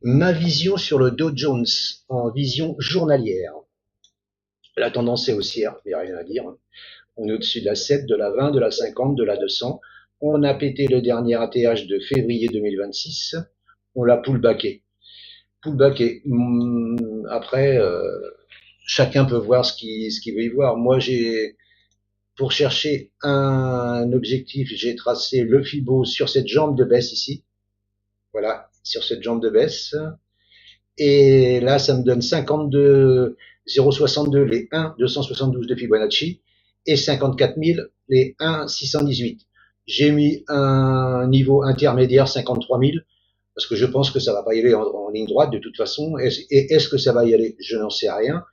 Ma vision sur le Dow Jones en vision journalière. La tendance est haussière, il n'y a rien à dire. On est au-dessus de la 7, de la 20, de la 50, de la 200. On a pété le dernier ATH de février 2026. On l'a pullbacké. Pullbacké. Après, chacun peut voir ce qu'il veut y voir. Moi, pour chercher un objectif, j'ai tracé le Fibo sur cette jambe de baisse ici. Voilà, sur cette jambe de baisse. Et là, ça me donne 52 062 les 1 272 de Fibonacci et 54 000 les 1 618. J'ai mis un niveau intermédiaire 53 000 parce que je pense que ça va pas y aller en ligne droite de toute façon. Et est-ce que ça va y aller? Je n'en sais rien.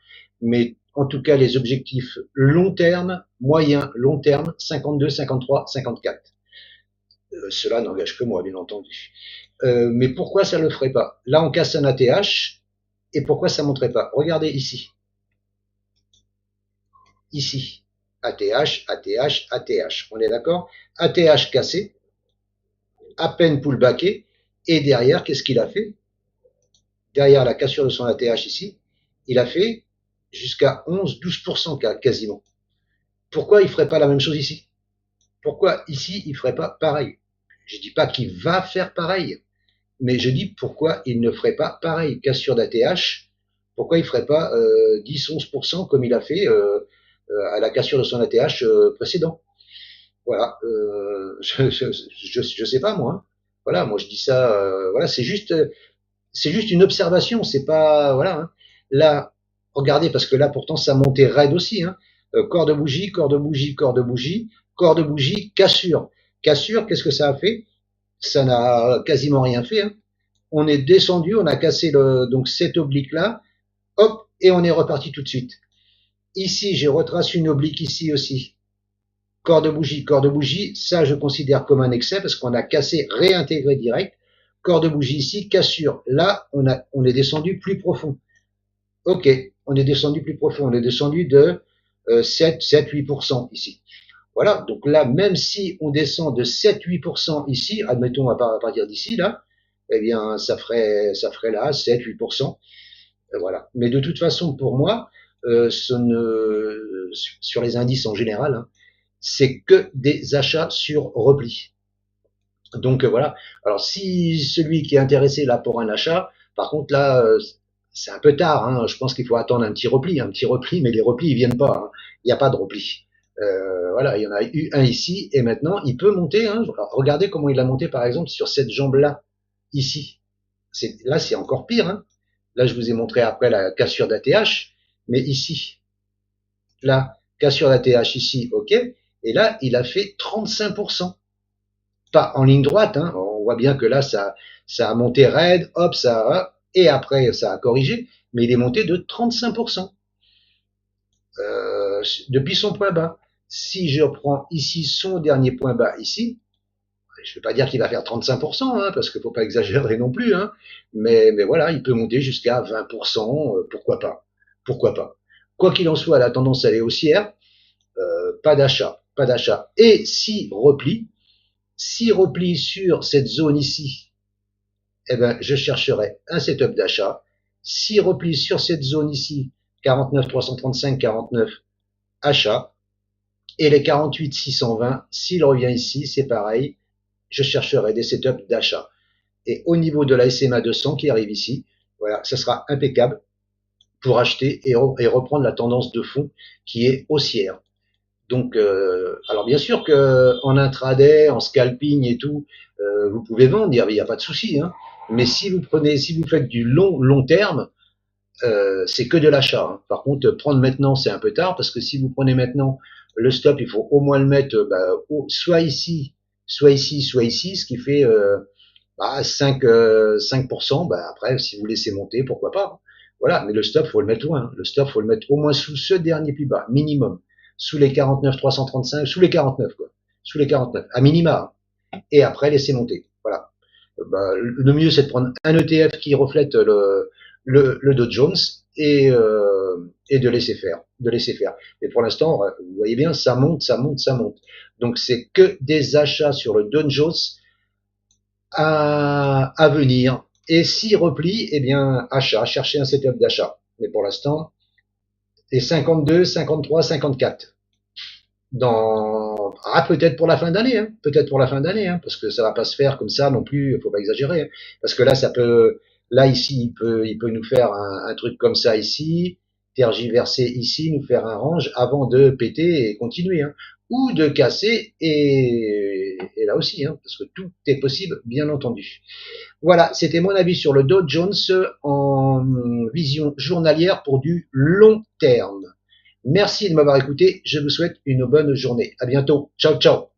Mais en tout cas, les objectifs long terme, moyen, long terme, 52, 53, 54. Cela n'engage que moi, bien entendu. Mais pourquoi ça ne le ferait pas? Là, on casse un ATH. Et pourquoi ça ne monterait pas? Regardez ici. Ici. ATH, ATH, ATH. On est d'accord? ATH cassé, à peine pullbacké. Et derrière, qu'est-ce qu'il a fait? Derrière la cassure de son ATH ici, il a fait jusqu'à 11-12% quasiment. Pourquoi il ne ferait pas la même chose ici? Pourquoi ici, il ne ferait pas pareil? Je ne dis pas qu'il va faire pareil. Mais je dis pourquoi il ne ferait pas pareil, cassure d'ATH, pourquoi il ne ferait pas 10-11% comme il a fait à la cassure de son ATH précédent. Voilà, je sais pas moi. Hein. Voilà, moi je dis ça, voilà, c'est juste une observation, c'est pas, voilà. Hein. Là, regardez, parce que là pourtant ça montait raide aussi. Hein. Corps de bougie, corps de bougie, corps de bougie, corps de bougie, cassure. Cassure, qu'est-ce que ça a fait? Ça n'a quasiment rien fait. Hein. On est descendu, on a cassé donc cet oblique là, hop, et on est reparti tout de suite. Ici, j'ai retracé une oblique ici aussi. Corps de bougie, ça je considère comme un excès parce qu'on a cassé, réintégré direct. Corps de bougie ici, cassure. Là, on est descendu plus profond. Ok, on est descendu plus profond, on est descendu de 7-8% ici. Voilà, donc là, même si on descend de 7-8% ici, admettons à partir d'ici, là, eh bien, ça ferait là 7-8%. Voilà. Mais de toute façon, pour moi, sur les indices en général, hein, c'est que des achats sur repli. Donc voilà. Alors si celui qui est intéressé là pour un achat, par contre là, c'est un peu tard. Hein. Je pense qu'il faut attendre un petit repli, mais les replis ils viennent pas. Hein. Il n'y a pas de repli. Voilà, il y en a eu un ici et maintenant il peut monter. Hein. Alors, regardez comment il a monté par exemple sur cette jambe-là, ici. Là c'est encore pire. Hein. Là je vous ai montré après la cassure d'ATH, mais ici, là, cassure d'ATH ici, ok. Et là il a fait 35%. Pas en ligne droite, hein. On voit bien que là ça a monté raide, hop, et après ça a corrigé, mais il est monté de 35%. Depuis son point bas. Si je prends ici son dernier point bas ici, je ne vais pas dire qu'il va faire 35%, hein, parce qu'il ne faut pas exagérer non plus, hein, mais voilà, il peut monter jusqu'à 20%, pourquoi pas. Pourquoi pas. Quoi qu'il en soit, la tendance elle est haussière, pas d'achat, pas d'achat. Et si repli sur cette zone ici, eh ben, je chercherai un setup d'achat. Si repli sur cette zone ici, 49 335, 49, achat. Et les 48 620, s'il revient ici, c'est pareil, je chercherai des setups d'achat. Et au niveau de la SMA 200 qui arrive ici, voilà, ça sera impeccable pour acheter et reprendre la tendance de fond qui est haussière. Donc, alors bien sûr que en intraday, en scalping et tout, vous pouvez vendre, il n'y a pas de souci. Hein. Mais si vous faites du long terme, c'est que de l'achat. Hein. Par contre, prendre maintenant, c'est un peu tard parce que si vous prenez maintenant le stop, il faut au moins le mettre soit ici, soit ici, soit ici, ce qui fait 5%. Après, si vous laissez monter, pourquoi pas. Voilà, mais le stop, faut le mettre loin. Le stop, faut le mettre au moins sous ce dernier plus bas, minimum. Sous les 49 335, sous les 49 quoi. Sous les 49, à minima. Et après, laisser monter. Voilà. Le mieux, c'est de prendre un ETF qui reflète le Dow Jones et de laisser faire. Mais pour l'instant, vous voyez bien, ça monte, ça monte, ça monte. Donc, c'est que des achats sur le Dow Jones à venir Et si repli, eh bien, achat, chercher un setup d'achat. Mais pour l'instant, et 52, 53, 54. Peut-être pour la fin d'année, hein, peut-être pour la fin d'année, hein, parce que ça va pas se faire comme ça non plus, faut pas exagérer, hein, parce que là là ici il peut nous faire un truc comme ça ici, tergiverser ici, nous faire un range avant de péter et continuer, hein, ou de casser et là aussi, hein, parce que tout est possible, bien entendu. Voilà, c'était mon avis sur le Dow Jones en vision journalière pour du long terme. Merci de m'avoir écouté. Je vous souhaite une bonne journée. À bientôt. Ciao, ciao.